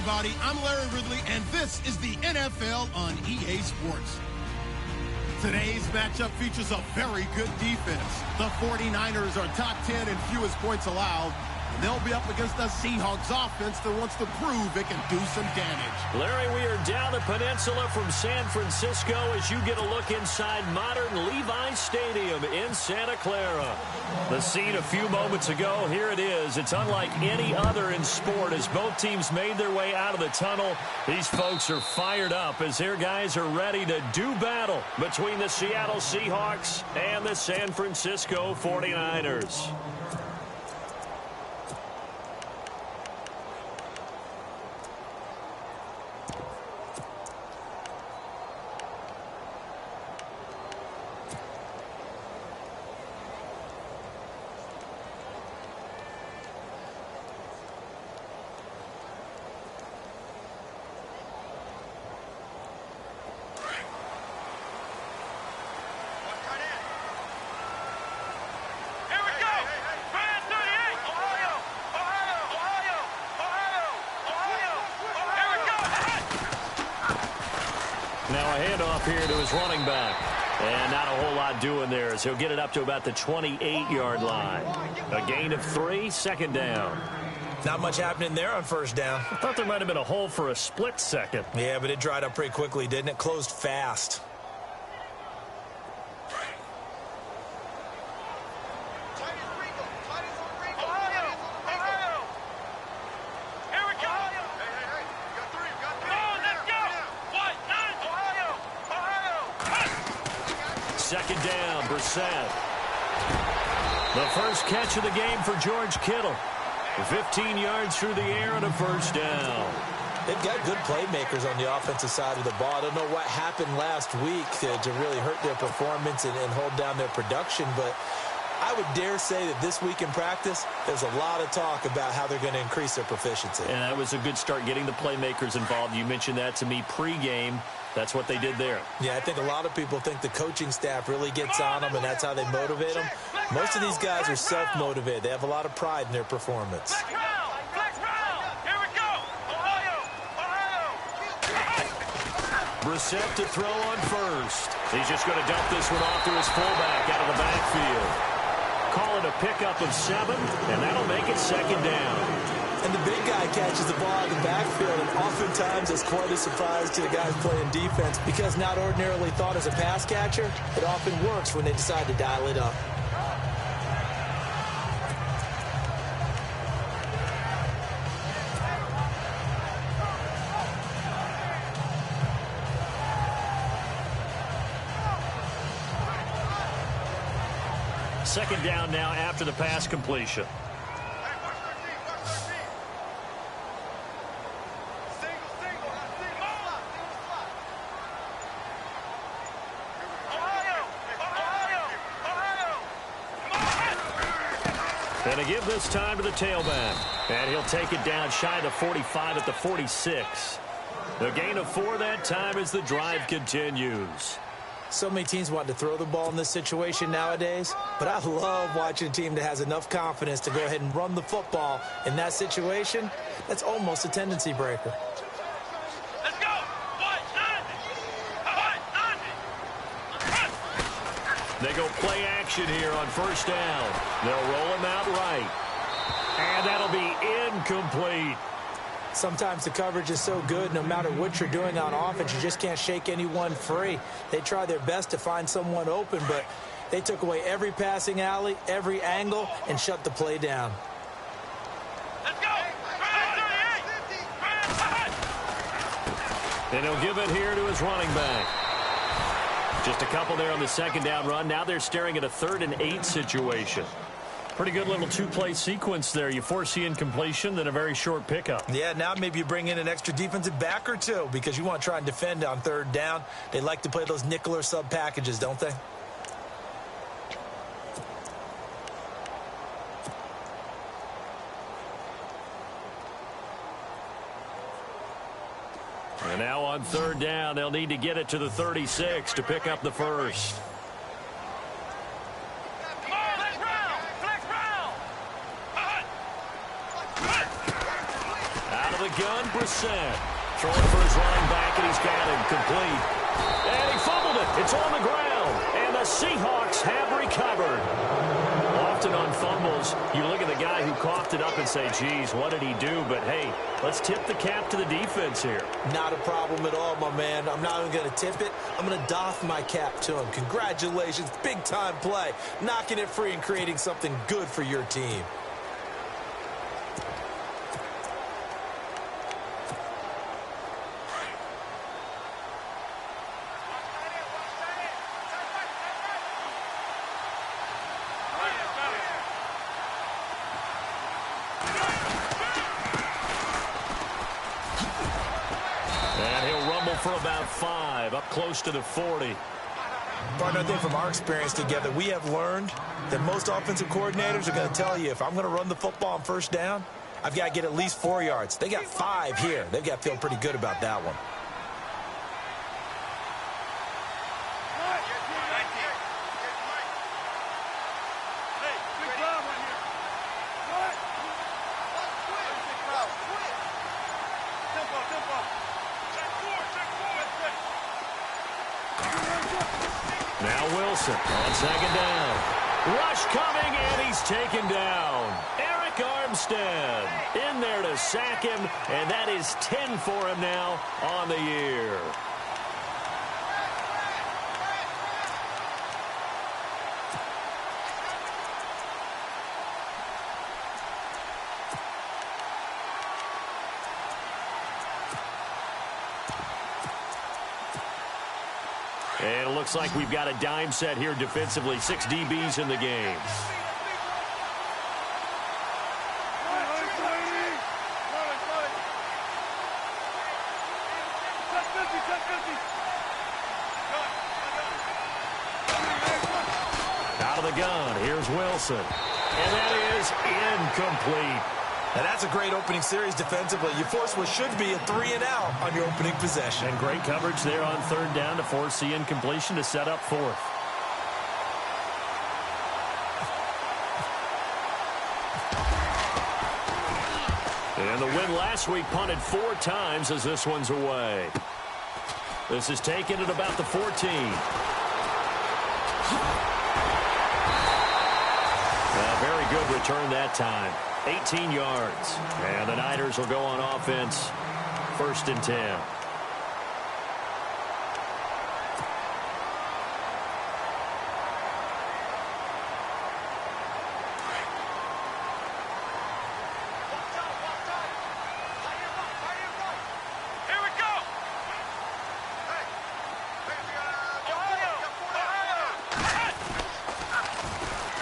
everybody. I'm Larry Ridley, and this is the NFL on EA Sports. Today's matchup features a very good defense. The 49ers are top 10 in fewest points allowed. And they'll be up against a Seahawks offense that wants to prove it can do some damage. Larry, we are down the peninsula from San Francisco as you get a look inside modern Levi's Stadium in Santa Clara. The scene a few moments ago, here it is. It's unlike any other in sport as both teams made their way out of the tunnel. These folks are fired up as their guys are ready to do battle between the Seattle Seahawks and the San Francisco 49ers. Now a handoff here to his running back. And not a whole lot doing there as he'll get it up to about the 28-yard line. A gain of 3, second down. Not much happening there on first down. I thought there might have been a hole for a split second. Yeah, but it dried up pretty quickly, didn't it? Closed fast. Second down, Brissett. The first catch of the game for George Kittle. 15 yards through the air and a first down. They've got good playmakers on the offensive side of the ball. I don't know what happened last week to really hurt their performance and hold down their production, but I would dare say that this week in practice, there's a lot of talk about how they're going to increase their proficiency. And that was a good start getting the playmakers involved. You mentioned that to me pregame. That's what they did there. Yeah, I think a lot of people think the coaching staff really gets on them, and that's how they motivate them. Most of these guys are self-motivated. They have a lot of pride in their performance. Brissett to throw on first. He's just going to dump this one off to his fullback out of the backfield. Call it a pickup of 7, and that'll make it second down. And the big guy catches the ball in the backfield, and oftentimes it's quite a surprise to the guys playing defense because not ordinarily thought as a pass catcher, it often works when they decide to dial it up. Second down now after the pass completion. And a give this time to the tailback. And he'll take it down shy of the 45 at the 46. The gain of 4 that time as the drive continues. So many teams want to throw the ball in this situation nowadays, but I love watching a team that has enough confidence to go ahead and run the football in that situation. That's almost a tendency breaker. Let's go! They go play action here on first down. They'll roll him out right. And that'll be incomplete. Sometimes the coverage is so good, no matter what you're doing on offense, you just can't shake anyone free. They try their best to find someone open, but they took away every passing alley, every angle, and shut the play down. Let's go! And he'll give it here to his running back. Just a couple there on the second down run. Now they're staring at a 3rd and 8 situation. Pretty good little 2-play sequence there. You force the incompletion, then a very short pickup. Yeah, now maybe you bring in an extra defensive back or 2 because you want to try and defend on 3rd down. They like to play those nickel or sub packages, don't they? And now on 3rd down, they'll need to get it to the 36 to pick up the first. the gun, Brissett. Throwing for his running back, and he's got him complete. And he fumbled it. It's on the ground. And the Seahawks have recovered. Often on fumbles, you look at the guy who coughed it up and say, geez, what did he do? But, hey, let's tip the cap to the defense here. Not a problem at all, my man. I'm not even going to tip it. I'm going to doff my cap to him. Congratulations. Big-time play. Knocking it free and creating something good for your team. For about 5, up close to the 40. Partner, I think from our experience together, we have learned that most offensive coordinators are going to tell you, if I'm going to run the football on first down, I've got to get at least 4 yards. They got 5 here. They've got to feel pretty good about that one. Now Wilson on second down. Rush coming, and he's taken down. Eric Armstead in there to sack him, and that is 10 for him now on the year. And it looks like we've got a dime set here defensively. 6 DBs in the game. Out of the gun, here's Wilson. And that is incomplete. And that's a great opening series defensively. You force what should be a 3-and-out on your opening possession. And great coverage there on third down to force the incompletion to set up fourth. And the win last week punted 4 times as this one's away. This is taken at about the 14. A very good return that time. 18 yards. And the Niners will go on offense. 1st and 10.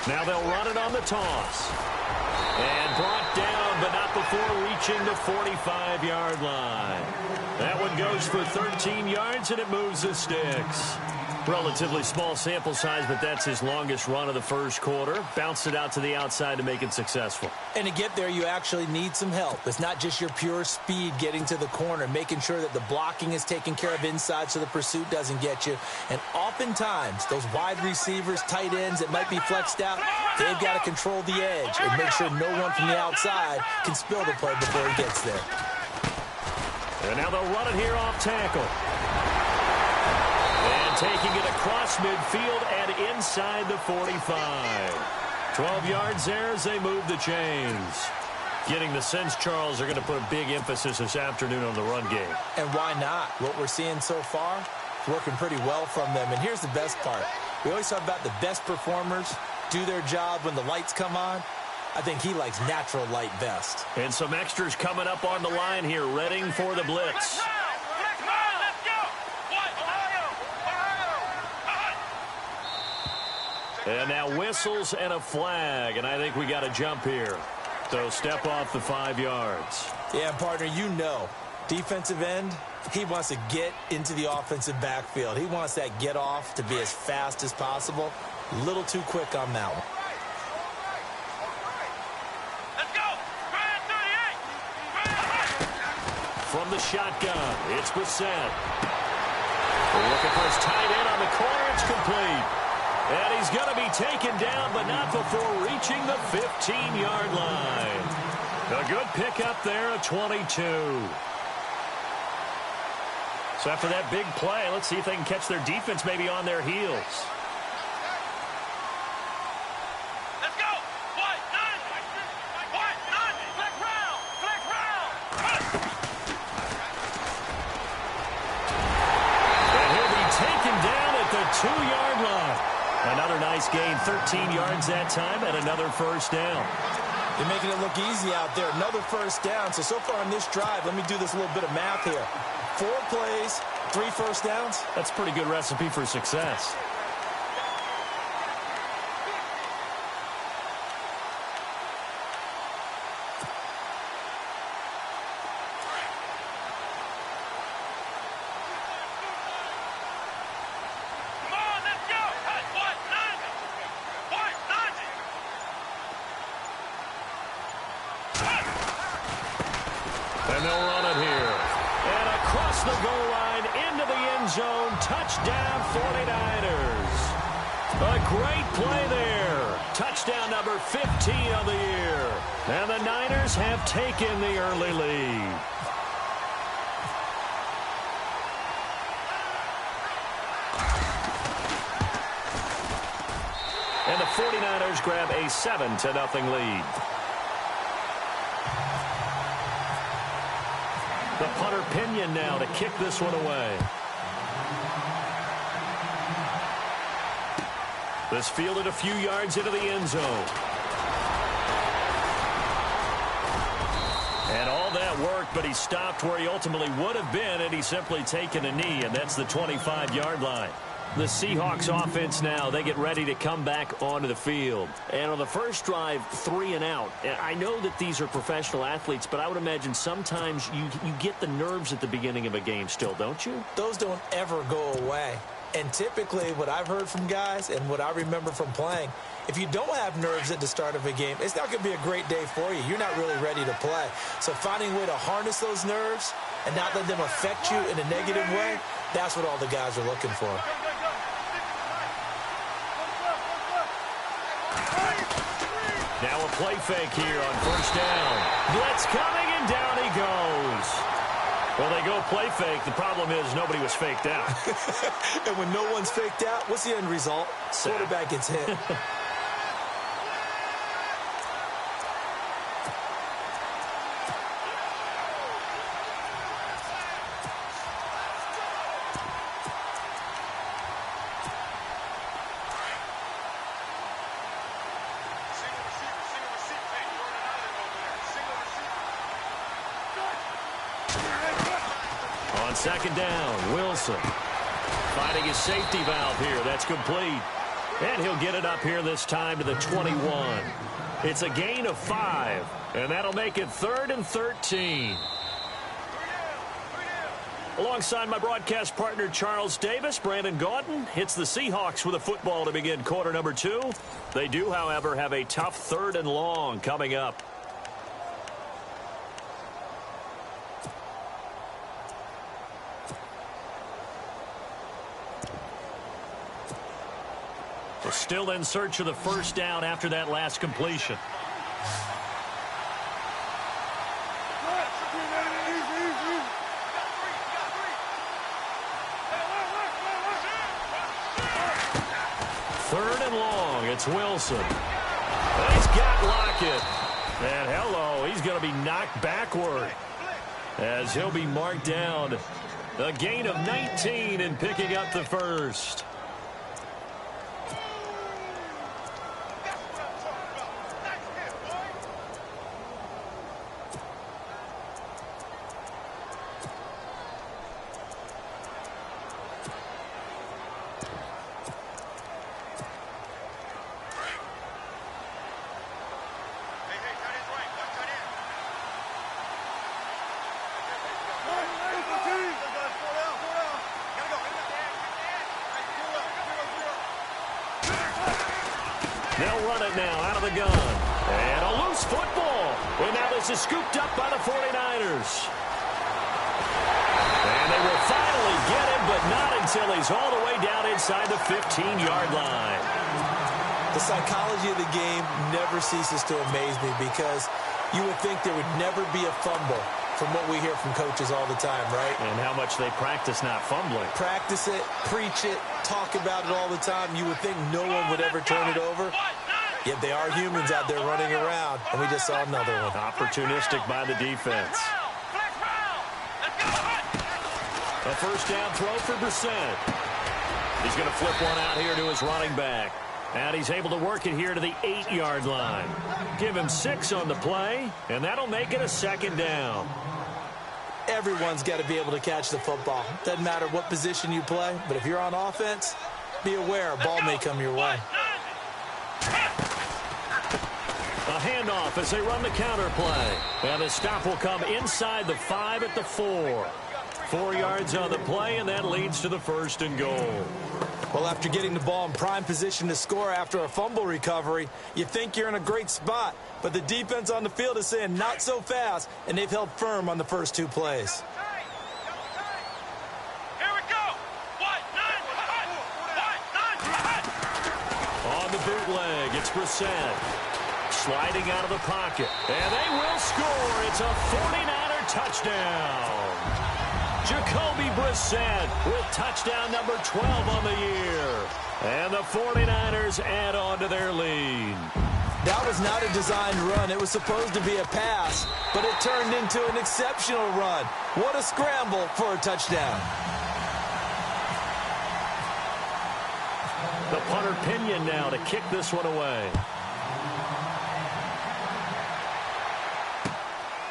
Now they'll run it on the toss. And brought down, but not before reaching the 45-yard line. That one goes for 13 yards, and it moves the sticks. Relatively small sample size, but that's his longest run of the first quarter. Bounced it out to the outside to make it successful. And to get there, you actually need some help. It's not just your pure speed getting to the corner, making sure that the blocking is taken care of inside so the pursuit doesn't get you. And oftentimes, those wide receivers, tight ends that might be flexed out, they've got to control the edge and make sure no one from the outside can spill the play before he gets there. And now they'll run it here off tackle. And taking it across midfield and inside the 45. 12 yards there as they move the chains. Getting the sense, Charles, are going to put a big emphasis this afternoon on the run game. And why not? What we're seeing so far is working pretty well from them. And here's the best part. We always talk about the best performers do their job when the lights come on. I think he likes natural light best. And some extras coming up on the line here, readying for the blitz. And now whistles and a flag, and I think we got a jump here. So step off the 5 yards. Yeah, partner, you know, defensive end, he wants to get into the offensive backfield. He wants that get off to be as fast as possible. A little too quick on that one. Let's go! From the shotgun, it's Brissett. Looking for his tight end on the corner. It's complete. And he's going to be taken down, but not before reaching the 15-yard line. A good pickup there, a 22. So after that big play, let's see if they can catch their defense maybe on their heels. Let's go. White, nine. White, nine. Flick round. Flick round. And he'll be taken down at the 2-yard line. Another nice gain, 13 yards that time, and another first down. They're making it look easy out there. Another first down. So far on this drive, let me do this little bit of math here. 4 plays, 3 first downs. That's a pretty good recipe for success. Come on, let's go. White, nine. White, nine. And they'll run it here. And across the goal line into the end zone. Touchdown 49ers. A great play there. Touchdown number 15 of the year. And the Niners have taken the early lead. And the 49ers grab a 7-0 lead. The punter Pinion now to kick this one away. This fielded a few yards into the end zone. And all that worked, but he stopped where he ultimately would have been, and he's simply taken a knee, and that's the 25-yard line. The Seahawks offense now, they get ready to come back onto the field. And on the first drive, 3 and out. And I know that these are professional athletes, but I would imagine sometimes you get the nerves at the beginning of a game still, don't you? Those don't ever go away. And typically what I've heard from guys and what I remember from playing, if you don't have nerves at the start of a game, it's not going to be a great day for you. You're not really ready to play. So finding a way to harness those nerves and not let them affect you in a negative way, that's what all the guys are looking for. Now a play fake here on first down. Blitz coming, and down he goes. Well, they go play fake. The problem is nobody was faked out. And when no one's faked out, what's the end result? Quarterback gets hit. Second down, Wilson finding his safety valve here. That's complete. And he'll get it up here this time to the 21. It's a gain of 5, and that'll make it 3rd and 13. Alongside my broadcast partner, Charles Davis, Brandon Gaudin hits the Seahawks with a football to begin quarter number 2. They do, however, have a tough 3rd and long coming up. We're still in search of the first down after that last completion. Third and long, it's Wilson. And he's got Lockett. And hello, he's going to be knocked backward as he'll be marked down. A gain of 19 and picking up the first. They'll run it now out of the gun. And a loose football. And now this is scooped up by the 49ers. And they will finally get him, but not until he's all the way down inside the 15-yard line. The psychology of the game never ceases to amaze me because You would think there would never be a fumble from what we hear from coaches all the time, right? And how much they practice not fumbling. Practice it, preach it, talk about it all the time. You would think no one would ever turn it over. Yet they are humans out there running around, and we just saw another one. Opportunistic by the defense. A first down throw for Brissett. He's going to flip one out here to his running back. And he's able to work it here to the 8-yard line. Give him 6 on the play, and that'll make it a second down. Everyone's got to be able to catch the football. Doesn't matter what position you play, but if you're on offense, be aware a ball may come your way. A handoff as they run the counter play. And the stop will come inside the 5 at the 4. 4 yards on the play, and that leads to the 1st and goal. Well, after getting the ball in prime position to score after a fumble recovery, you think you're in a great spot. But the defense on the field is saying not so fast, and they've held firm on the first 2 plays. Here we go. On the bootleg, it's Brissett. Sliding out of the pocket. And they will score. It's a 49er touchdown. Jacoby Brissett with touchdown number 12 on the year. And the 49ers add on to their lead. That was not a designed run. It was supposed to be a pass, but it turned into an exceptional run. What a scramble for a touchdown. The punter Pinion now to kick this one away.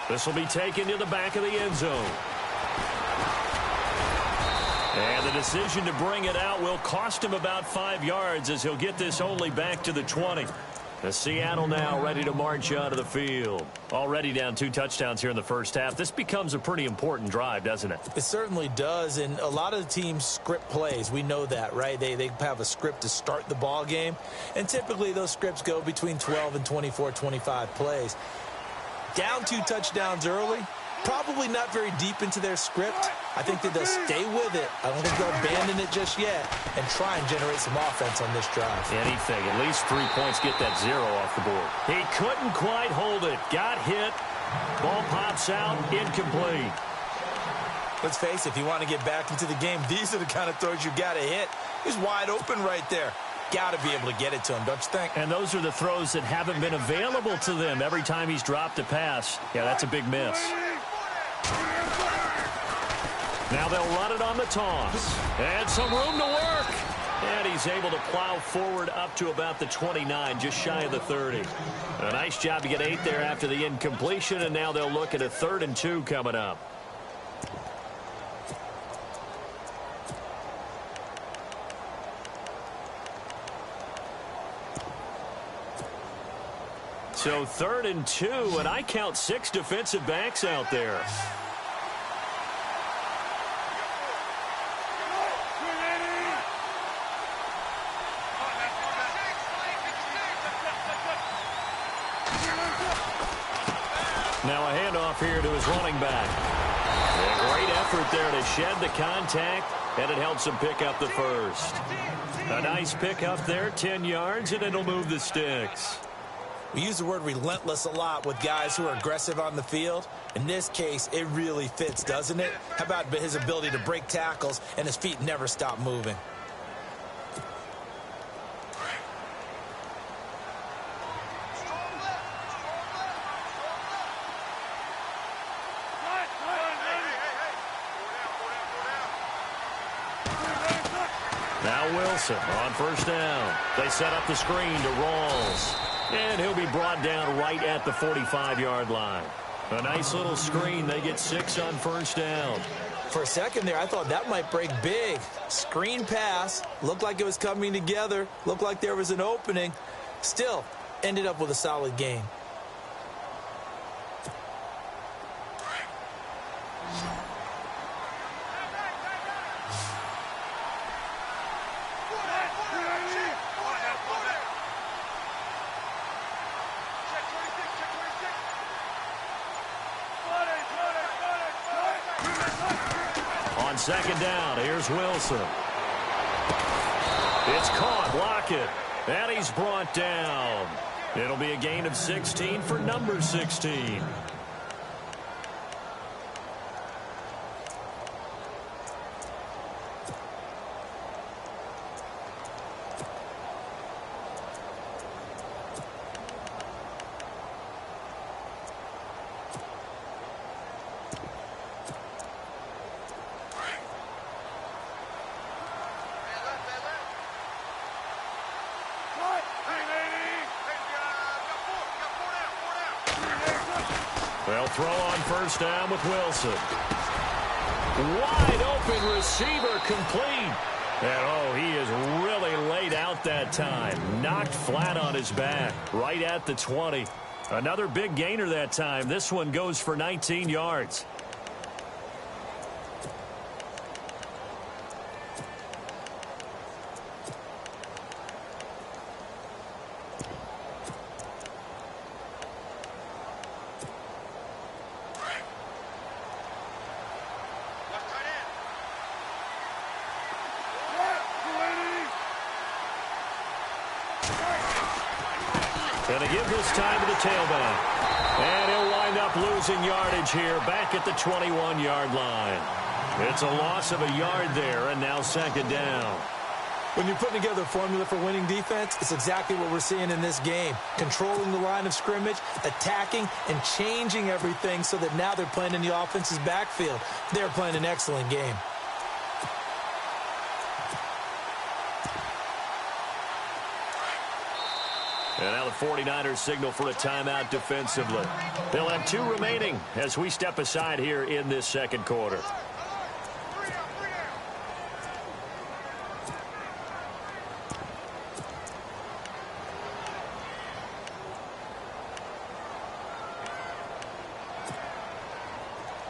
This will be taken to the back of the end zone. And the decision to bring it out will cost him about 5 yards as he'll get this only back to the 20. The Seattle now ready to march out of the field. Already down 2 touchdowns here in the first half. This becomes a pretty important drive, doesn't it? It certainly does, and a lot of the teams script plays. We know that, right? They have a script to start the ball game, and typically those scripts go between 12 and 24, 25 plays. Down 2 touchdowns early, probably not very deep into their script. I think that they'll stay with it. I don't think they'll abandon it just yet and try and generate some offense on this drive. Anything. At least 3 points, get that 0 off the board. He couldn't quite hold it. Got hit. Ball pops out. Incomplete. Let's face it, if you want to get back into the game, these are the kind of throws you got to hit. He's wide open right there. Got to be able to get it to him, don't you think? And those are the throws that haven't been available to them every time he's dropped a pass. Yeah, that's a big miss. Now they'll run it on the toss. And some room to work. And he's able to plow forward up to about the 29, just shy of the 30. A nice job to get 8 there after the incompletion, and now they'll look at a 3rd and 2 coming up. So 3rd and 2, and I count 6 defensive backs out there. Now a handoff here to his running back. A great effort there to shed the contact, and it helps him pick up the 1st. A nice pick up there, 10 yards, and it'll move the sticks. We use the word relentless a lot with guys who are aggressive on the field. In this case, it really fits, doesn't it? How about his ability to break tackles and his feet never stop moving? Now Wilson on 1st down. They set up the screen to Rawls. And he'll be brought down right at the 45-yard line. A nice little screen. They get 6 on 1st down. For a second there, I thought that might break big. Screen pass. Looked like it was coming together. Looked like there was an opening. Still, ended up with a solid gain. On 2nd down, here's Wilson. It's caught, Lockett, and he's brought down. It'll be a gain of 16 for number 16. They'll throw on first down with Wilson. Wide open receiver complete. And, oh, he is really laid out that time. Knocked flat on his back, right at the 20. Another big gainer that time. This one goes for 19 yards. Going to give this time to the tailback. And he'll wind up losing yardage here back at the 21-yard line. It's a loss of a yard there, and now second down. When you're putting together a formula for winning defense, it's exactly what we're seeing in this game. Controlling the line of scrimmage, attacking, and changing everything so that now they're playing in the offense's backfield. They're playing an excellent game. And now the 49ers signal for a timeout defensively. They'll have 2 remaining as we step aside here in this second quarter.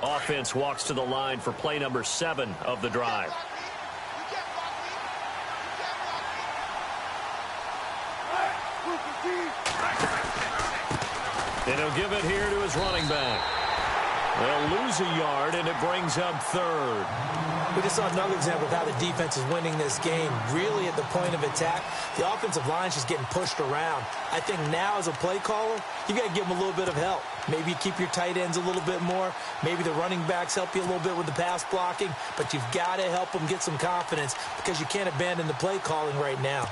Offense walks to the line for play number 7 of the drive. And he'll give it here to his running back. They'll lose a yard, and it brings up third. We just saw another example of how the defense is winning this game. Really at the point of attack, the offensive line is just getting pushed around. I think now as a play caller, you got to give them a little bit of help. Maybe you keep your tight ends a little bit more. Maybe the running backs help you a little bit with the pass blocking. But you've got to help them get some confidence because you can't abandon the play calling right now.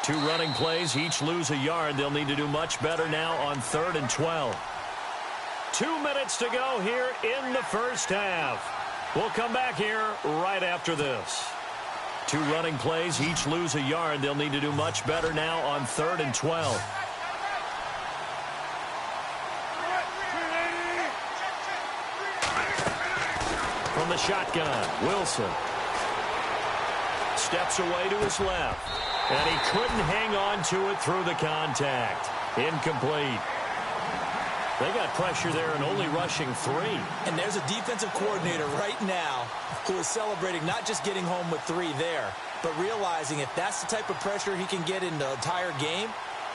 Two running plays, each lose a yard. They'll need to do much better now on 3rd and 12. 2 minutes to go here in the first half. We'll come back here right after this. 2 running plays, each lose a yard. They'll need to do much better now on 3rd and 12. From the shotgun, Wilson steps away to his left. And he couldn't hang on to it through the contact. Incomplete. They got pressure there and only rushing 3. And there's a defensive coordinator right now who is celebrating not just getting home with 3 there, but realizing if that's the type of pressure he can get in the entire game,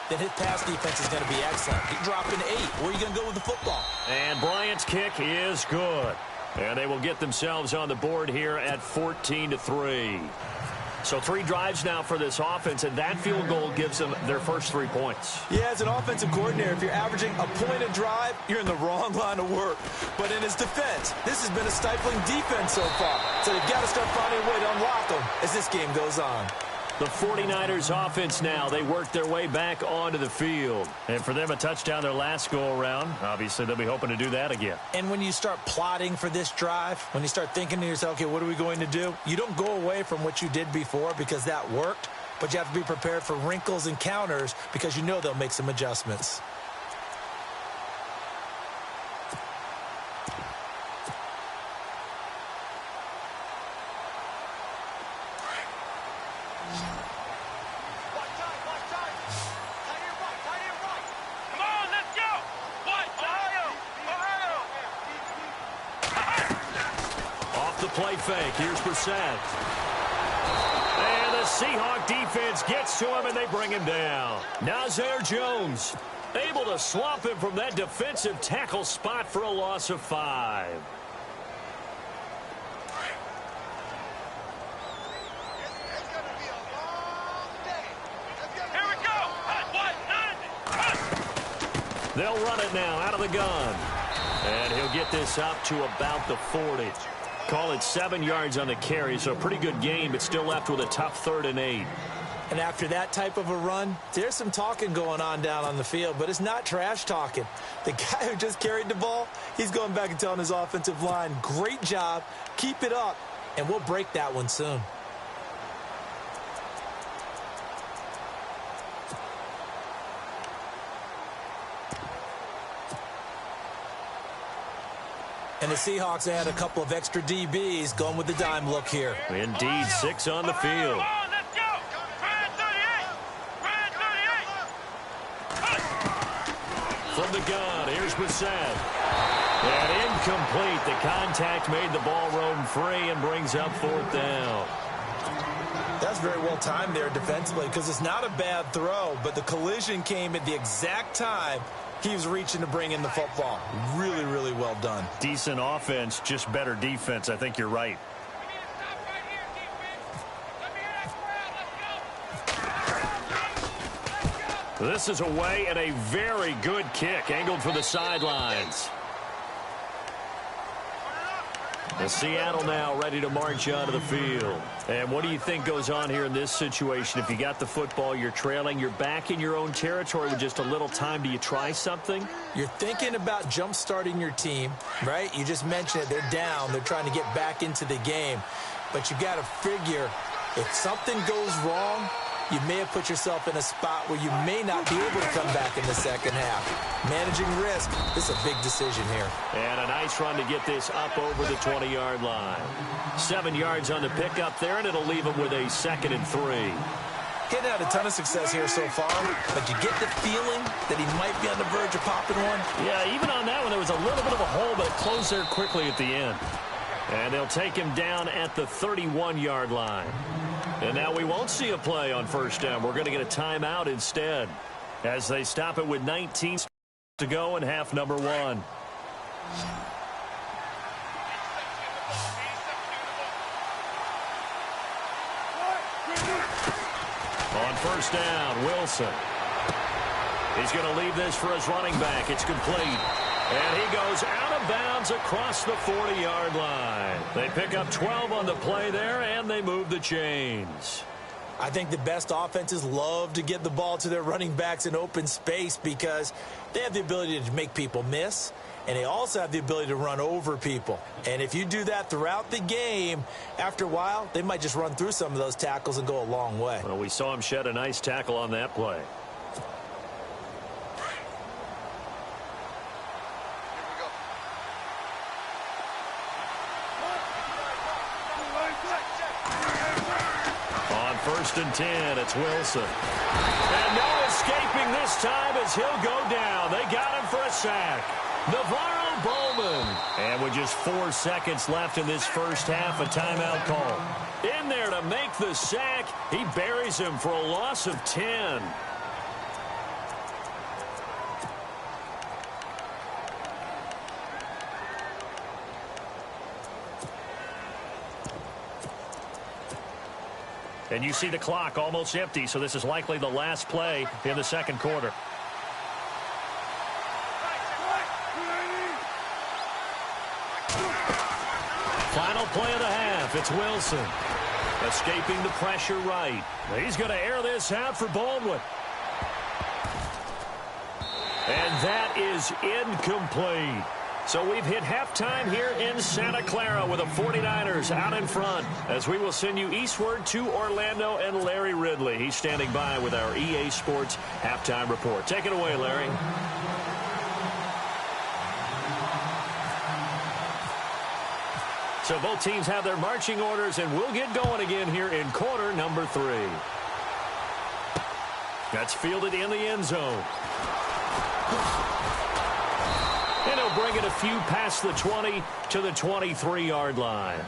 then his pass defense is going to be excellent. He's dropping 8. Where are you going to go with the football? And Bryant's kick is good. And they will get themselves on the board here at 14-3. So 3 drives now for this offense, and that field goal gives them their first 3 points. Yeah, as an offensive coordinator, if you're averaging a point a drive, you're in the wrong line of work. But in his defense, this has been a stifling defense so far. So they've got to start finding a way to unlock them as this game goes on. The 49ers offense now, they work their way back onto the field. And for them, a touchdown their last go-around. Obviously, they'll be hoping to do that again. And when you start plotting for this drive, when you start thinking to yourself, okay, what are we going to do? You don't go away from what you did before because that worked, but you have to be prepared for wrinkles and counters because you know they'll make some adjustments. Play fake. Here's Brissett. And the Seahawk defense gets to him, and they bring him down. Nazir Jones Able to swamp him from that defensive tackle spot for a loss of 5. Here we go. What? They'll run it now out of the gun. And he'll get this up to about the 40. Call it 7 yards on the carry, so a pretty good game, but still left with a tough 3rd and 8. And after that type of a run, there's some talking going on down on the field, but it's not trash talking. The guy who just carried the ball, he's going back and telling his offensive line, great job, keep it up, and we'll break that one soon. And the Seahawks add a couple of extra DBs going with the dime look here. Indeed, 6 on the field. From the gun, here's Bissett. And incomplete. The contact made the ball roam free and brings up 4th down. That's very well timed there defensively because it's not a bad throw, but the collision came at the exact time he was reaching to bring in the football. Really, really well done. Decent offense, just better defense. I think you're right. This is away and a very good kick angled for the sidelines. And Seattle now ready to march out of the field. And what do you think goes on here in this situation? If you got the football, you're trailing, you're back in your own territory with just a little time. Do you try something? You're thinking about jump-starting your team, right? You just mentioned it. They're down. They're trying to get back into the game. But you got to figure if something goes wrong, you may have put yourself in a spot where you may not be able to come back in the second half. Managing risk, this is a big decision here. And a nice run to get this up over the 20-yard line. 7 yards on the pickup there, and it'll leave him with a 2nd and 3. Getting out a ton of success here so far, but you get the feeling that he might be on the verge of popping one. Yeah, even on that one, there was a little bit of a hole, but it closed there quickly at the end. And they'll take him down at the 31-yard line. And now we won't see a play on 1st down. We're going to get a timeout instead as they stop it with 19 to go in half number 1. On 1st down, Wilson. He's going to leave this for his running back. It's complete. And he goes out of bounds across the 40-yard line. They pick up 12 on the play there, and they move the chains. I think the best offenses love to get the ball to their running backs in open space because they have the ability to make people miss, and they also have the ability to run over people. And if you do that throughout the game, after a while, they might just run through some of those tackles and go a long way. Well, we saw him shed a nice tackle on that play. On 1st and 10, it's Wilson. And no escaping this time as he'll go down. They got him for a sack. Navarro Bowman. And with just 4 seconds left in this first half, a timeout call. In there to make the sack. He buries him for a loss of 10. And you see the clock almost empty, so this is likely the last play in the second quarter. Final play of the half. It's Wilson. Escaping the pressure right. He's going to air this out for Baldwin. And that is incomplete. So we've hit halftime here in Santa Clara with the 49ers out in front as we will send you eastward to Orlando and Larry Ridley. He's standing by with our EA Sports halftime report. Take it away, Larry. So both teams have their marching orders, and we'll get going again here in quarter number 3. That's fielded in the end zone. And he'll bring it a few past the 20 to the 23-yard line.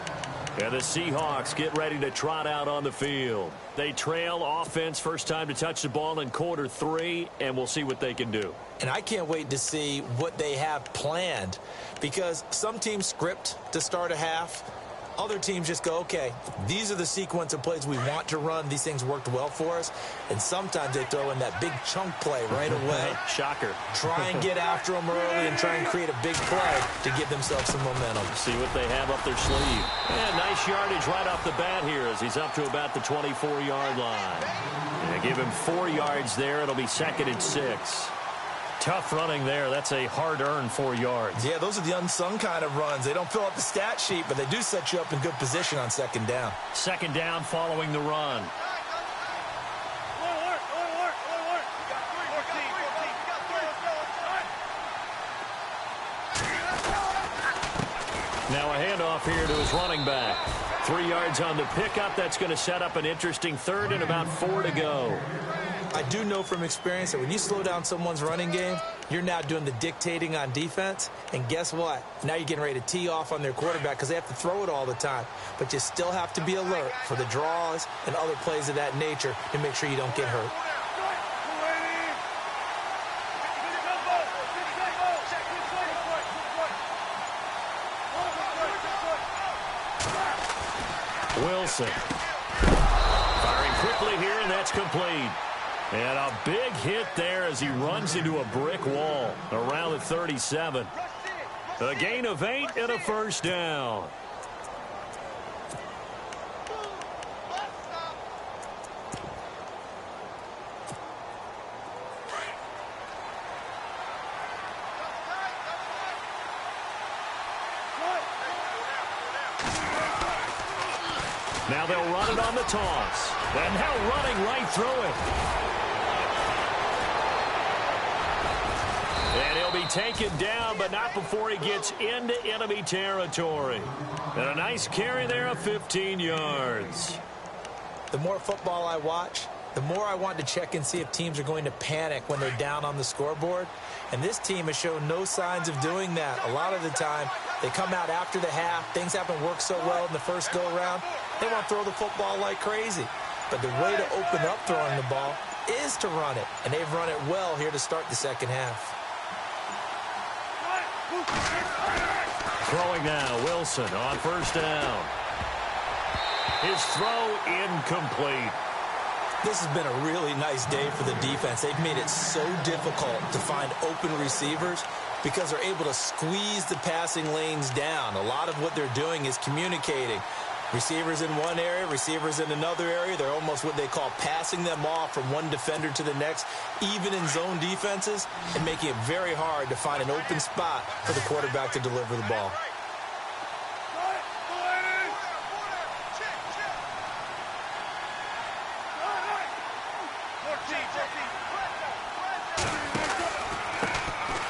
And the Seahawks get ready to trot out on the field. They trail offense, first time to touch the ball in quarter 3, and we'll see what they can do. And I can't wait to see what they have planned, because some teams script to start a half. Other teams just go, okay, these are the sequence of plays we want to run. These things worked well for us. And sometimes they throw in that big chunk play right away. Shocker. Try and get after them early and try and create a big play to give themselves some momentum. See what they have up their sleeve. And nice yardage right off the bat here as he's up to about the 24-yard line. And give him 4 yards there. It'll be 2nd and 6. Tough running there. That's a hard-earned 4 yards. Yeah, those are the unsung kind of runs. They don't fill up the stat sheet, but they do set you up in good position on 2nd down. 2nd down following the run. Now a handoff here to his running back. 3 yards on the pickup. That's going to set up an interesting 3rd and about 4 to go. I do know from experience that when you slow down someone's running game, you're now doing the dictating on defense. And guess what? Now you're getting ready to tee off on their quarterback because they have to throw it all the time. But you still have to be alert for the draws and other plays of that nature to make sure you don't get hurt. Wilson. Firing quickly here, and that's complete. And a big hit there as he runs into a brick wall around the 37. A gain of 8 and a 1st down. Now they'll run it on the toss. And now running right through it. And he'll be taken down, but not before he gets into enemy territory. And a nice carry there of 15 yards. The more football I watch, the more I want to check and see if teams are going to panic when they're down on the scoreboard. And this team has shown no signs of doing that. A lot of the time, they come out after the half. Things haven't worked so well in the first go-around. They want to throw the football like crazy. But the way to open up throwing the ball is to run it. And they've run it well here to start the second half. Throwing now, Wilson on 1st down. His throw incomplete. This has been a really nice day for the defense. They've made it so difficult to find open receivers because they're able to squeeze the passing lanes down. A lot of what they're doing is communicating. Receivers in one area, receivers in another area. They're almost what they call passing them off from one defender to the next, even in zone defenses, and making it very hard to find an open spot for the quarterback to deliver the ball.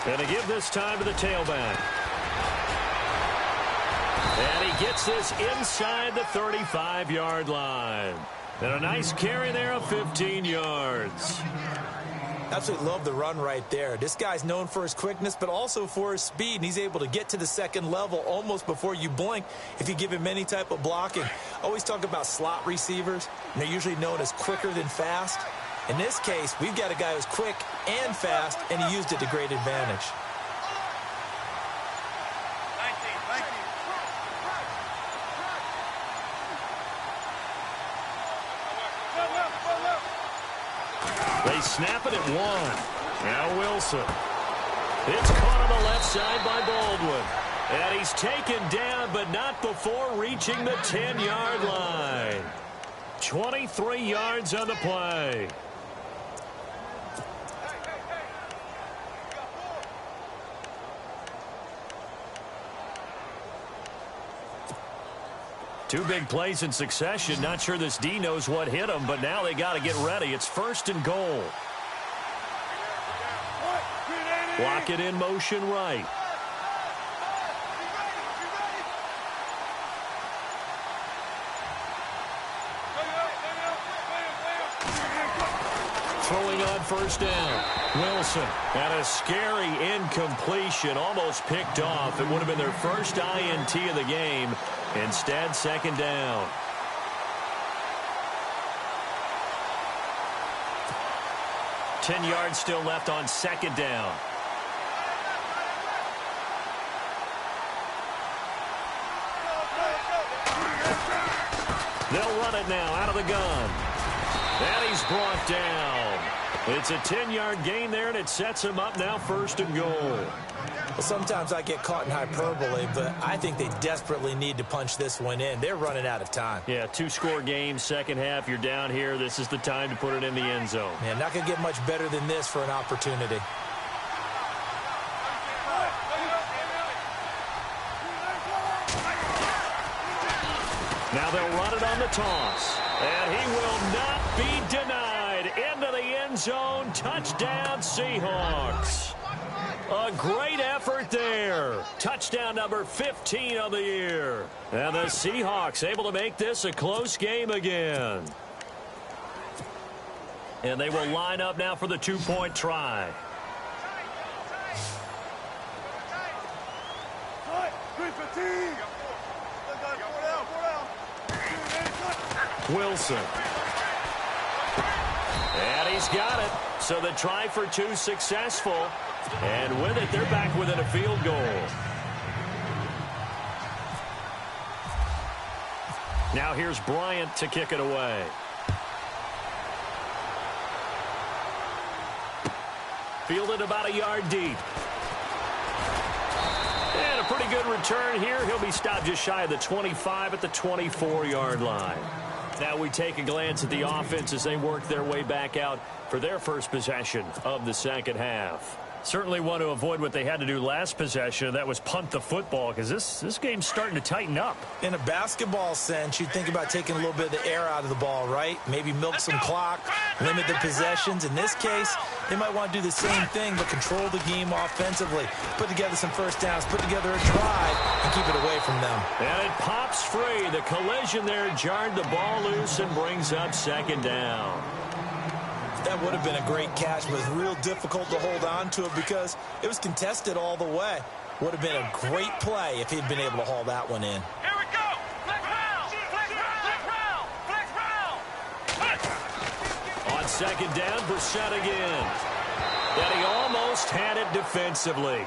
And to give this time to the tailback. And he gets this inside the 35-yard line. And a nice carry there of 15 yards. Absolutely love the run right there. This guy's known for his quickness, but also for his speed. And he's able to get to the second level almost before you blink if you give him any type of blocking. I always talk about slot receivers, and they're usually known as quicker than fast. In this case, we've got a guy who's quick and fast, and he used it to great advantage. They snap it at 1. Now Wilson. It's caught on the left side by Baldwin. And he's taken down, but not before reaching the 10-yard line. 23 yards on the play. Two big plays in succession. Not sure this D knows what hit him, but now they got to get ready. It's 1st and goal. Block it in motion right. Throwing on 1st down. Wilson. And a scary incompletion. Almost picked off. It would have been their first INT of the game. Instead, second down. Ten yards still left on second down. They'll run it now out of the gun. And he's brought down. It's a 10-yard gain there, and it sets him up now first and goal. Well, sometimes I get caught in hyperbole, but I think they desperately need to punch this one in. They're running out of time. Yeah, two-score game, second half. You're down here. This is the time to put it in the end zone. Yeah, not going to get much better than this for an opportunity. Now they'll run it on the toss. And he will not be denied. Into the end zone. Touchdown, Seahawks. A great effort there. Touchdown number 15 of the year. And the Seahawks able to make this a close game again. And they will line up now for the two-point try. Wilson. And he's got it. So the try for two successful. And with it, they're back within a field goal. Now here's Bryant to kick it away. Fielded about a yard deep. And a pretty good return here. He'll be stopped just shy of the 25 at the 24-yard line. Now we take a glance at the offense as they work their way back out for their first possession of the second half. Certainly want to avoid what they had to do last possession. That was punt the football, because this game's starting to tighten up. In a basketball sense, you think about taking a little bit of the air out of the ball, right? Maybe milk some clock, limit the possessions. In this case, they might want to do the same thing, but control the game offensively. Put together some first downs, put together a drive, and keep it away from them. And it pops free. The collision there jarred the ball loose and brings up second down. That would have been a great catch, but it was real difficult to hold on to it because it was contested all the way. Would have been a great play if he'd been able to haul that one in. Here we go. Flex round. Flex round. Flex round. Flex round. On second down, Brissett again. And he almost had it defensively.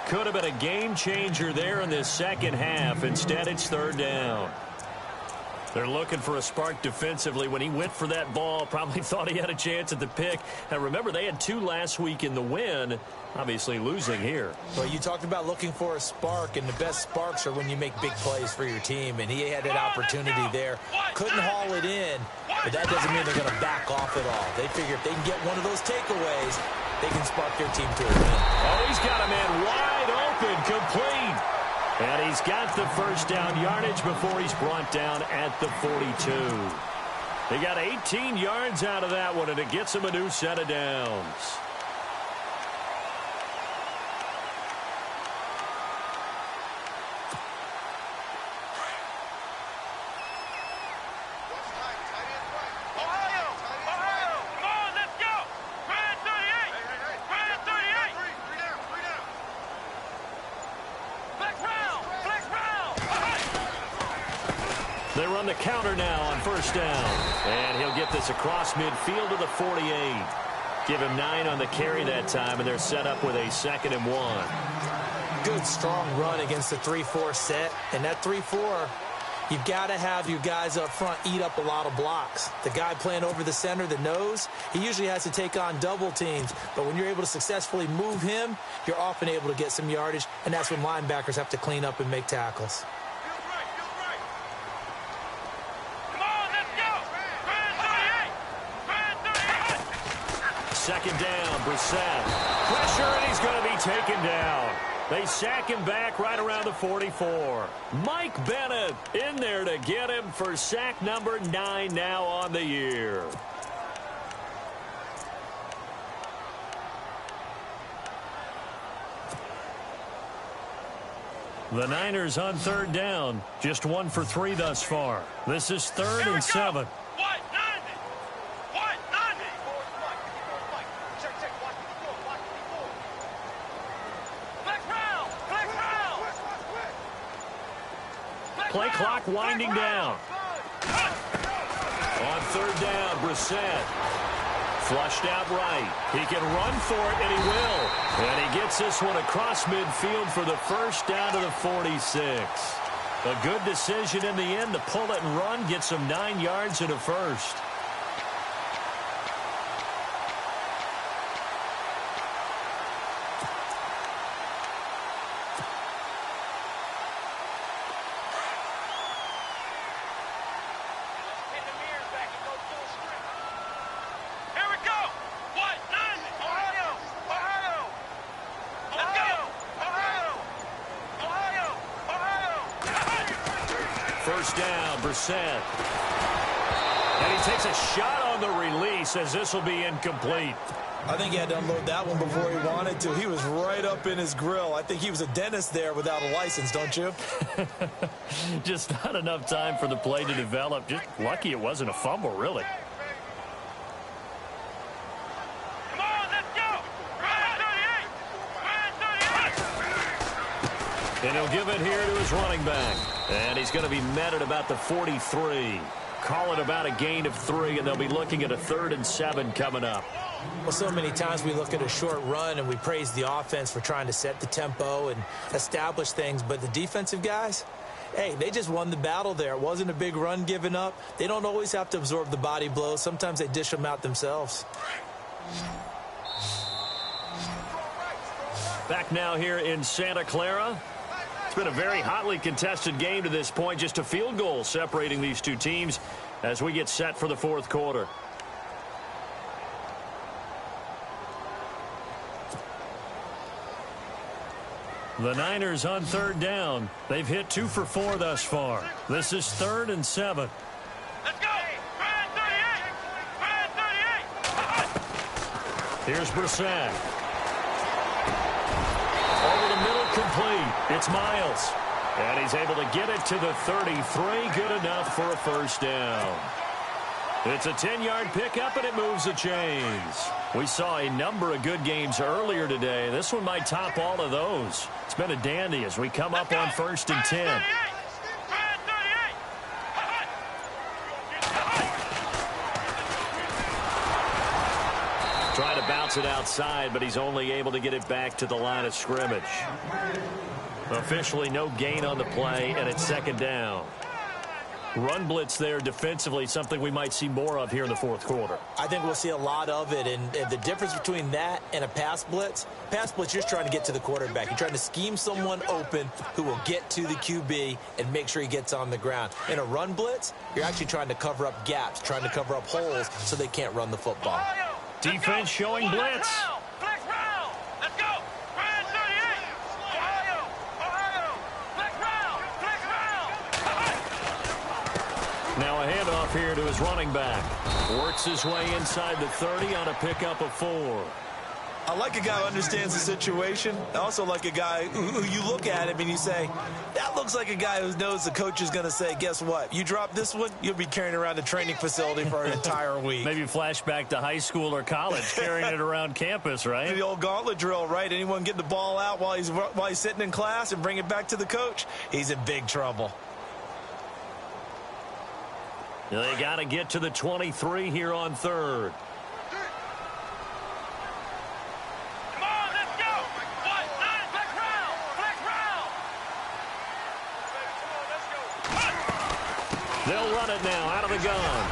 Could have been a game changer there in this second half. Instead, it's third down. They're looking for a spark defensively. When he went for that ball, probably thought he had a chance at the pick. Now, remember, they had two last week in the win, obviously losing here. Well, you talked about looking for a spark, and the best sparks are when you make big plays for your team, and he had that opportunity there. Couldn't haul it in, but that doesn't mean they're going to back off at all. They figure if they can get one of those takeaways, they can spark their team to a win. Oh, he's got a man wide open, complete. And he's got the first down yardage before he's brought down at the 42. They got 18 yards out of that one, and it gets him a new set of downs. They run the counter now on first down. And he'll get this across midfield to the 48. Give him 9 on the carry that time, and they're set up with a 2nd and 1. Good, strong run against the 3-4 set. And that 3-4, you've got to have your guys up front eat up a lot of blocks. The guy playing over the center, the nose, he usually has to take on double teams. But when you're able to successfully move him, you're often able to get some yardage, and that's when linebackers have to clean up and make tackles. Second down, Brissett. Pressure, and he's going to be taken down. They sack him back right around the 44. Mike Bennett in there to get him for sack number 9 now on the year. The Niners on third down. Just 1 for 3 thus far. This is 3rd and 7. play clock winding down. On third down, Brissett. Flushed out right. He can run for it, and he will. And he gets this one across midfield for the first down to the 46. A good decision in the end to pull it and run, get some 9 yards and a first. First down, Brissett. And he takes a shot on the release as this will be incomplete. I think he had to unload that one before he wanted to. He was right up in his grill. I think he was a dentist there without a license, don't you? Just not enough time for the play to develop. Just lucky it wasn't a fumble, really. Come on, let's go. Ryan 38. And he'll give it here to his running back. And he's going to be met at about the 43. Call it about a gain of 3, and they'll be looking at a 3rd and 7 coming up. Well, so many times we look at a short run and we praise the offense for trying to set the tempo and establish things. But the defensive guys, hey, they just won the battle there. It wasn't a big run given up. They don't always have to absorb the body blows. Sometimes they dish them out themselves. Back now here in Santa Clara. It's been a very hotly contested game to this point. Just a field goal separating these two teams as we get set for the fourth quarter. The Niners on third down. They've hit 2 for 4 thus far. This is 3rd and 7. Let's go. Ryan 38. Here's Brissett. Over the middle, complete. It's Miles. And he's able to get it to the 33. Good enough for a first down. It's a 10-yard pickup, and it moves the chains. We saw a number of good games earlier today. This one might top all of those. It's been a dandy as we come up on 1st and 10. Trying to bounce it outside, but he's only able to get it back to the line of scrimmage. Officially no gain on the play, and it's 2nd down. Run blitz there defensively, something we might see more of here in the fourth quarter. I think we'll see a lot of it, and the difference between that and a pass blitz, you're just trying to get to the quarterback. You're trying to scheme someone open who will get to the QB and make sure he gets on the ground. In a run blitz, you're actually trying to cover up gaps, trying to cover up holes so they can't run the football. Defense showing blitz. Flex round. Let's go. Ryan 38. Ohio. Flex round. Flex round. Now a handoff here to his running back. Works his way inside the 30 on a pickup of 4. I like a guy who understands the situation. I also like a guy who you look at him and you say, that looks like a guy who knows the coach is going to say, guess what? You drop this one, you'll be carrying around a training facility for an entire week. Maybe flashback to high school or college, carrying it around campus, right? The old gauntlet drill, right? Anyone get the ball out while he's sitting in class and bring it back to the coach? He's in big trouble. They got to get to the 23 here on 3rd. They'll run it now out of the gun.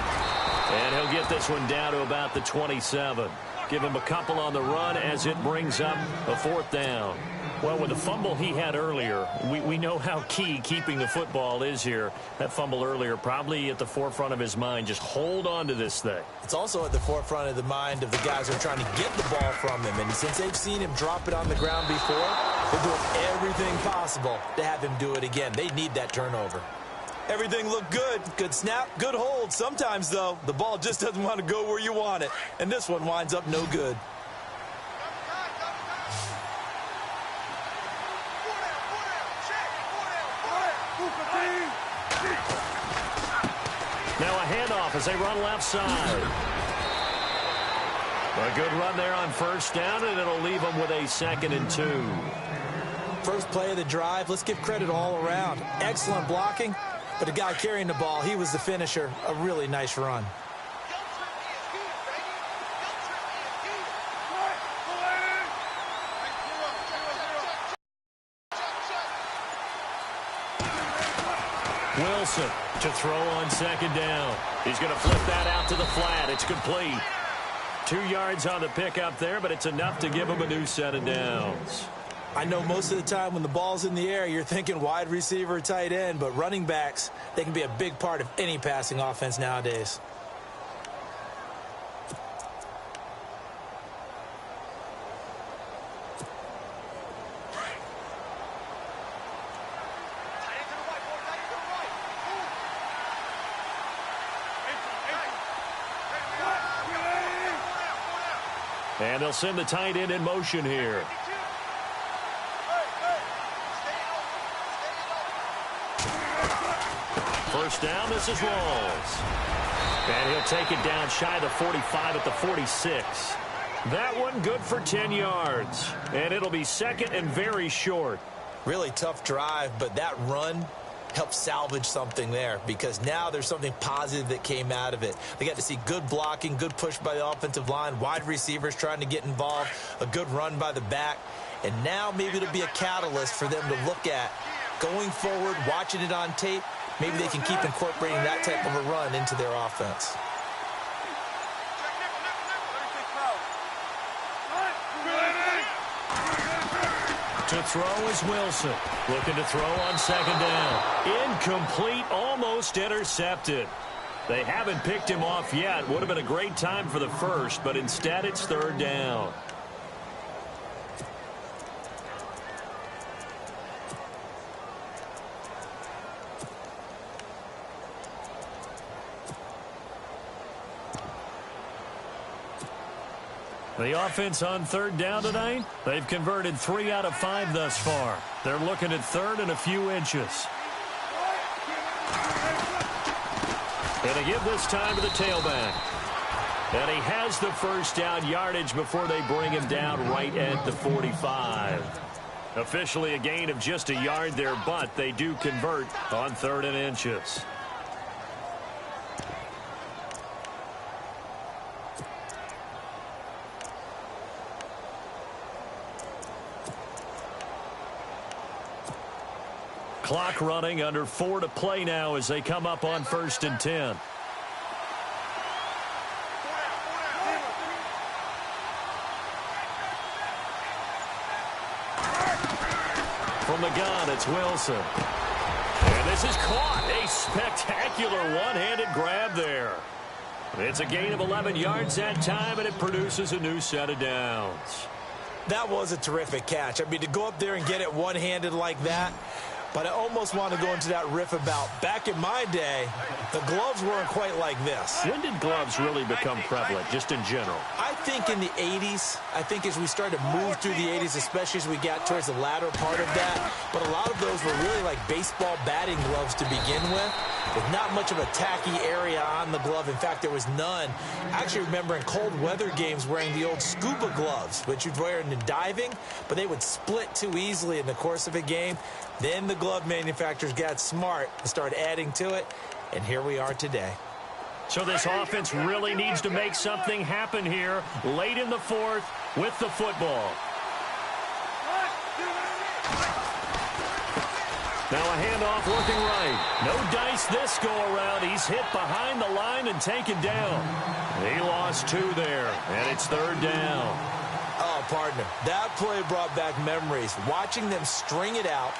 And he'll get this one down to about the 27. Give him a couple on the run as it brings up a 4th down. Well, with the fumble he had earlier, we know how key keeping the football is here. That fumble earlier probably at the forefront of his mind. Just hold on to this thing. It's also at the forefront of the mind of the guys who are trying to get the ball from him. And since they've seen him drop it on the ground before, they're doing everything possible to have him do it again. They need that turnover. Everything looked good. Good snap, good hold. Sometimes, though, the ball just doesn't want to go where you want it. And this one winds up no good. Now a handoff as they run left side. A good run there on 1st down, and it'll leave them with a 2nd and 2. First play of the drive, let's give credit all around. Excellent blocking, But the guy carrying the ball, he was the finisher. A really nice run. Wilson to throw on second down. He's going to flip that out to the flat. It's complete. 2 yards on the pickup there, but it's enough to give him a new set of downs. I know most of the time when the ball's in the air, you're thinking wide receiver, tight end, but running backs, they can be a big part of any passing offense nowadays. And they'll send the tight end in motion here. First down, this is Rawls. And he'll take it down shy of the 45 at the 46. That one good for 10 yards. And it'll be second and very short. Really tough drive, but that run helped salvage something there because now there's something positive that came out of it. They got to see good blocking, good push by the offensive line, wide receivers trying to get involved, a good run by the back. And now maybe it'll be a catalyst for them to look at going forward, watching it on tape. Maybe they can keep incorporating that type of a run into their offense. To throw is Wilson. Looking to throw on second down. Incomplete, almost intercepted. They haven't picked him off yet. Would have been a great time for the first, but instead it's third down. The offense on third down tonight, they've converted 3 out of 5 thus far. They're looking at third and a few inches. And they give this time to the tailback. And he has the first down yardage before they bring him down right at the 45. Officially a gain of just a yard there, but they do convert on third and inches. Clock running, under 4 to play now as they come up on 1st and 10. From the gun, it's Wilson. And this is caught. A spectacular one-handed grab there. It's a gain of 11 yards that time, and it produces a new set of downs. That was a terrific catch. I mean, to go up there and get it one-handed like that. But I almost want to go into that riff about back in my day, the gloves weren't quite like this. When did gloves really become prevalent, just in general? I think in the 80s. I think as we started to move through the 80s, especially as we got towards the latter part of that. But a lot of those were really like baseball batting gloves to begin with not much of a tacky area on the glove. In fact, there was none. I actually remember in cold weather games wearing the old scuba gloves, which you'd wear in diving, but they would split too easily in the course of a game. Then the glove manufacturers got smart and started adding to it, and here we are today. So this offense really needs to make something happen here late in the fourth with the football. Now a handoff looking right. No dice this go-around. He's hit behind the line and taken down. He lost 2 there, and it's third down. Oh, partner, that play brought back memories. Watching them string it out,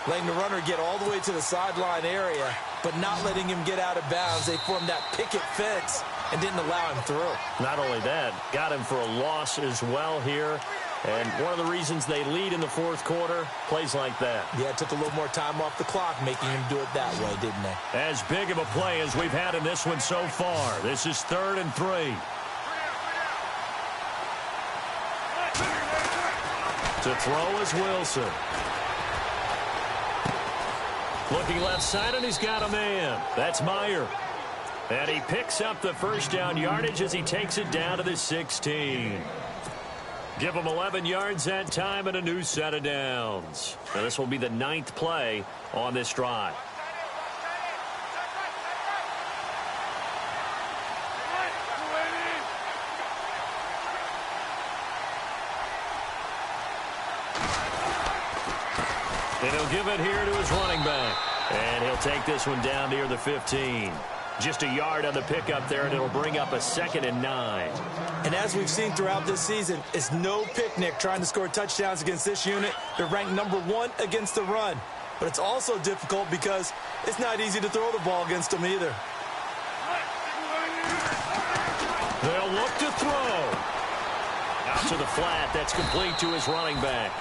letting the runner get all the way to the sideline area, but not letting him get out of bounds. They formed that picket fence and didn't allow him through. Not only that, got him for a loss as well here. And one of the reasons they lead in the fourth quarter, plays like that. Yeah, it took a little more time off the clock, making him do it that way, didn't they? As big of a play as we've had in this one so far. This is 3rd and 3. To throw is Wilson. Looking left side, and he's got a man. That's Meyer. And he picks up the first down yardage as he takes it down to the 16. Give him 11 yards that time and a new set of downs. Now this will be the 9th play on this drive. He'll give it here to his running back. And he'll take this one down near the 15. Just a yard on the pickup there, and it'll bring up a 2nd and 9. And as we've seen throughout this season, it's no picnic trying to score touchdowns against this unit. They're ranked #1 against the run. But it's also difficult because it's not easy to throw the ball against them either. They'll look to throw. Out to the flat. That's complete to his running back.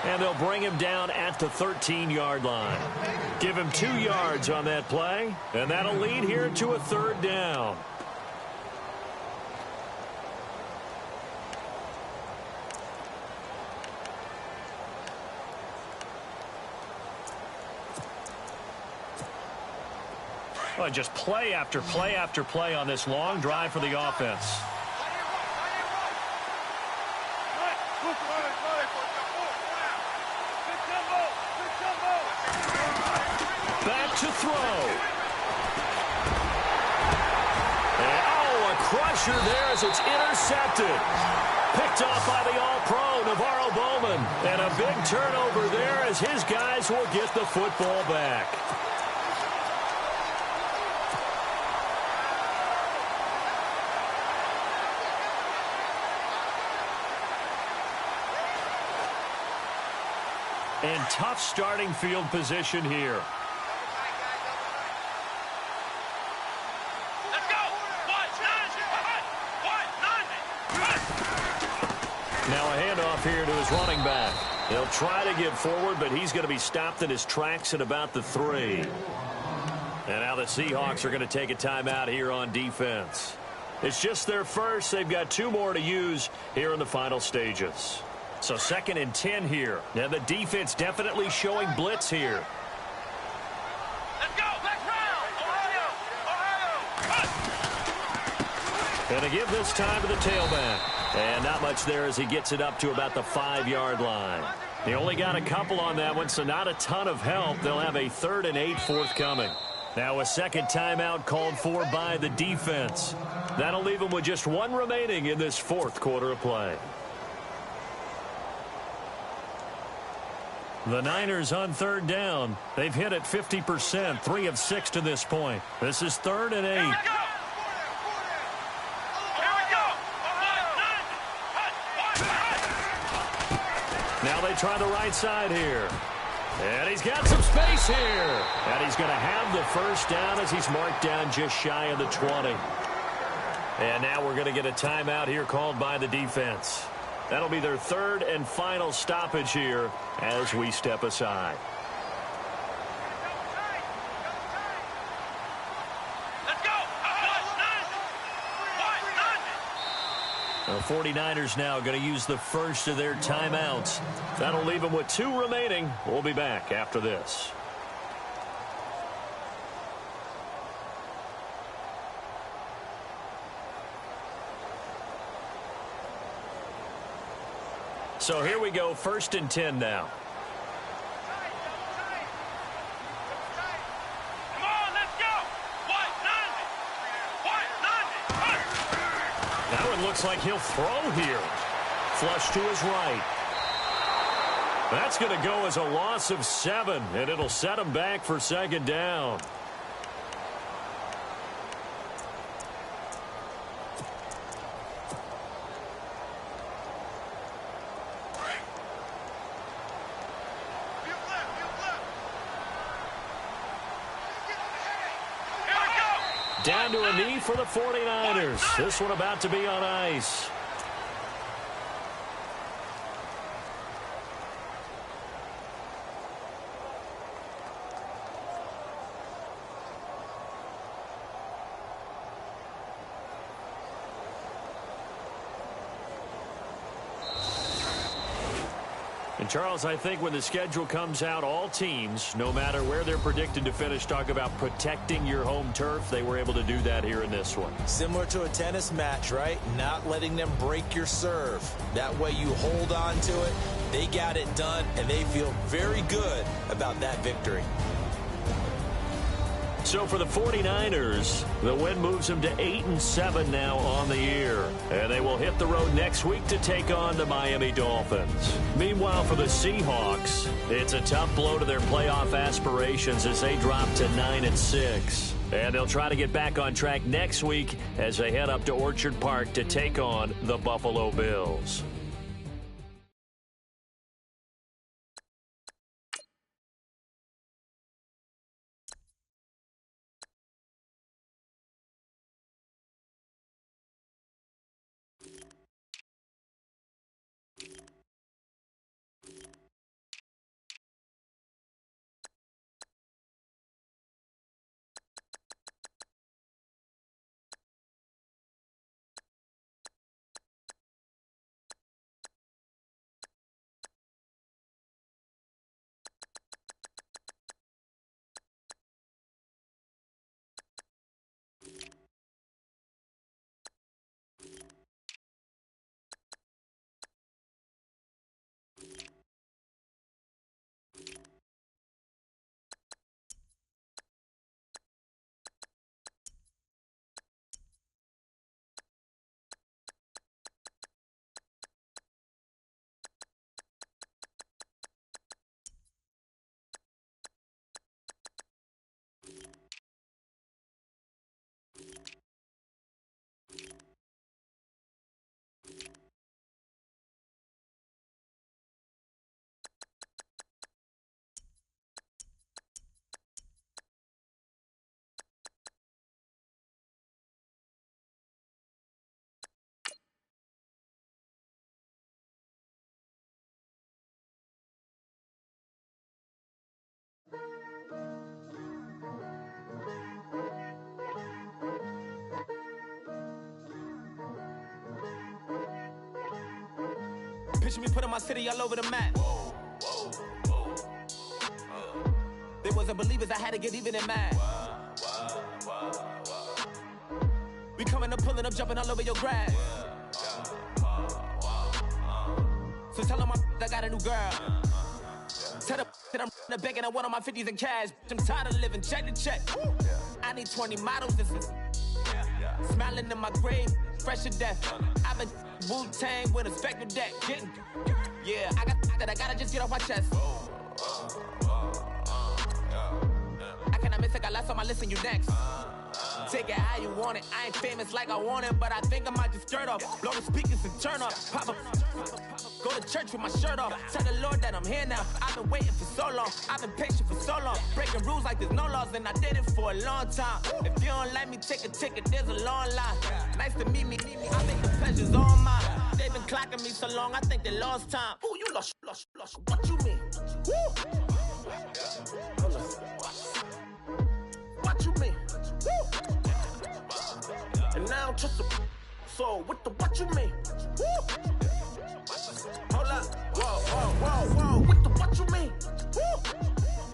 And they'll bring him down at the 13-yard line. Give him 2 yards on that play, and that'll lead here to a 3rd down. Well, just play after play after play on this long drive for the offense. Back to throw. And, a crusher there as it's intercepted. Picked off by the all-pro Navarro Bowman. And a big turnover there as his guys will get the football back. And tough starting field position here. Let's go. Now a handoff here to his running back. He'll try to get forward, but he's going to be stopped in his tracks at about the 3. And now the Seahawks are going to take a timeout here on defense. It's just their first. They've got 2 more to use here in the final stages. So 2nd and 10 here. Now the defense definitely showing blitz here. Let's go. Black round. Ohio. And to give this time to the tailback. And not much there as he gets it up to about the 5-yard line. He only got a couple on that one, so not a ton of help. They'll have a 3rd and 8 forthcoming. Now a 2nd timeout called for by the defense. That'll leave them with just 1 remaining in this 4th quarter of play. The Niners on 3rd down. They've hit it 50%, 3 of 6 to this point. This is 3rd and 8. Here we go. Now they try the right side here. And he's got some space here. And he's going to have the 1st down as he's marked down just shy of the 20. And now we're going to get a timeout here called by the defense. That'll be their 3rd and final stoppage here as we step aside. Let's go. The 49ers now going to use the first of their timeouts. That'll leave them with 2 remaining. We'll be back after this. So here we go, 1st and 10 now. Come on, let's go. That one looks like he'll throw here. Flush to his right. That's going to go as a loss of 7, and it'll set him back for 2nd down. Down to a knee for the 49ers. This one about to be on ice. And, Charles, I think when the schedule comes out, all teams, no matter where they're predicted to finish, talk about protecting your home turf. They were able to do that here in this one. Similar to a tennis match, right? Not letting them break your serve. That way you hold on to it. They got it done, and they feel very good about that victory. So for the 49ers, the win moves them to 8-7 now on the year. And they will hit the road next week to take on the Miami Dolphins. Meanwhile, for the Seahawks, it's a tough blow to their playoff aspirations as they drop to 9-6. And they'll try to get back on track next week as they head up to Orchard Park to take on the Buffalo Bills. Picture me putting my city all over the map. They wasn't believers, I had to get even in mad. We coming up, pulling up, jumping all over your grass. So tell them I got a new girl. Tell them that I'm in the bank and I want all my 50s in cash. I'm tired of living check to check. I need 20 models. This is smiling in my grave, fresh to death. I've been Wu-Tang with a spectral deck. Yeah, I gotta just get off my chest. I cannot miss it, got last on my list and you next. Take it how you want it. I ain't famous like I want it, but I think I might just skirt off. Blow the speakers and turn up. Pop up. Go to church with my shirt off. Tell the Lord that I'm here now. I've been waiting for so long. I've been patient for so long. Breaking rules like there's no laws, and I did it for a long time. If you don't like me, take a ticket. There's a long line. Nice to meet me. I think the pleasure's all mine. They've been clocking me so long, I think they lost time. Ooh, you lost. What you mean? Woo! What you mean? Woo! And now I'm just a so what you mean? Woo! Hold up, whoa, what you mean? Woo!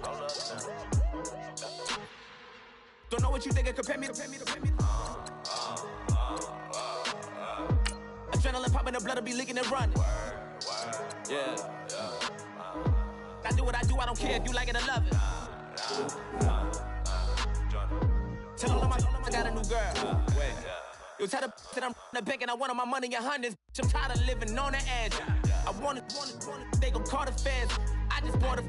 Hold up. Don't know what you think, compare me. Adrenaline popping, the blood will be leaking and running. Yeah. I do what I do, I don't care if you like it or love it. Tell them I got a new girl. Wait. You tell the that I'm in the bank and I want all my money in hundreds. I'm tired of living on the edge. I want it, they gon' call the feds. I just bought a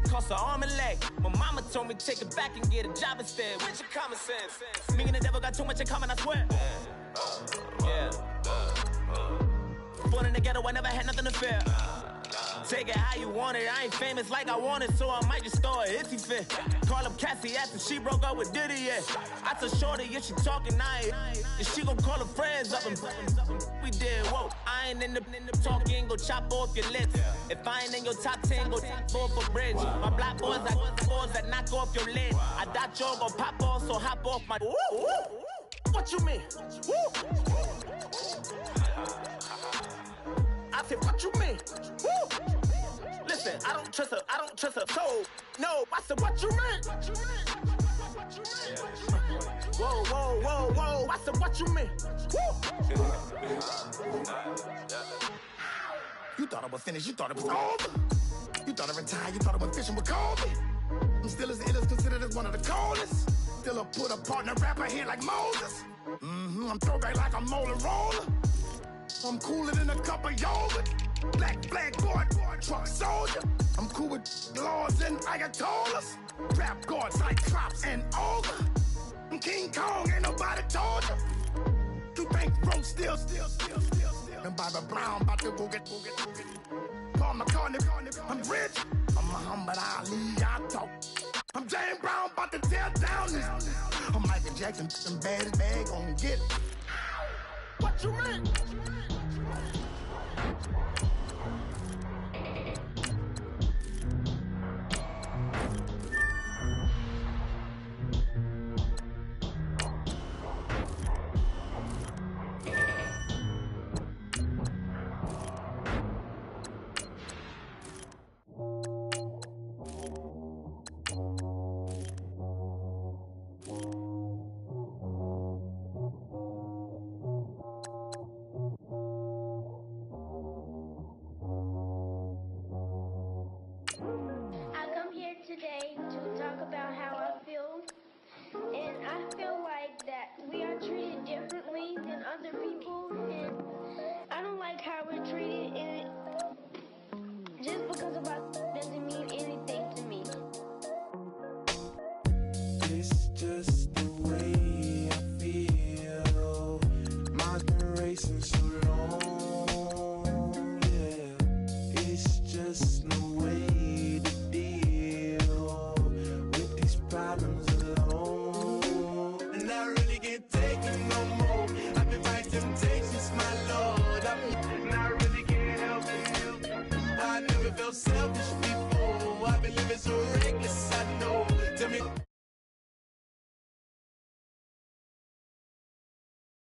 cost an arm and leg. My mama told me take it back and get a job instead. Where's your common sense? Me and the devil got too much in common, I swear. Yeah. Born in the ghetto, I never had nothing to fear. Take it how you want it. I ain't famous like I want it, so I might just throw a hissy fit. Call up Cassie after she broke up with Diddy, yeah. I told Shorty if she talking, if she gon' call her friends up and we did, whoa. I ain't in the talking, go chop off your lips. If I ain't in your top 10, go top 4 for bridge. My black boys, I got boys that knock off your lid. I thought y'all gon' pop off, so hop off my. What you mean? I said, what you mean? Woo! Listen, I don't trust her soul. No, I said, what you mean? Whoa, I said, what you mean? Woo! You thought I was finished, you thought it was over. You thought I retired, you thought I went fishing with Kobe. I'm still as ill as considered as one of the coldest. still a put a partner rapper here like Moses. I'm throwback like a molar roller. I'm cooler than a cup of yogurt. Black boy, truck soldier. I'm cool with laws and ayatollahs. Rap gods like Cyclops and Ogre. I'm King Kong, ain't nobody told you. You think road still. And Bobby Brown about to go get. Paul McCartney, I'm rich. I'm Muhammad Ali, I talk. I'm James Brown, about to tear down this. I'm Michael Jackson, some bad gon' get. What you mean? Today to talk about how I feel, and I feel like that we are treated differently than other people, and I don't like how we're treated, and just because of us doesn't mean anything to me. It's just the way I feel. Mine's been racing so long, yeah. It's just no way to problems alone, and I really can't take it no more. I've been fighting temptations, my Lord. I really can't help it. I never felt sad.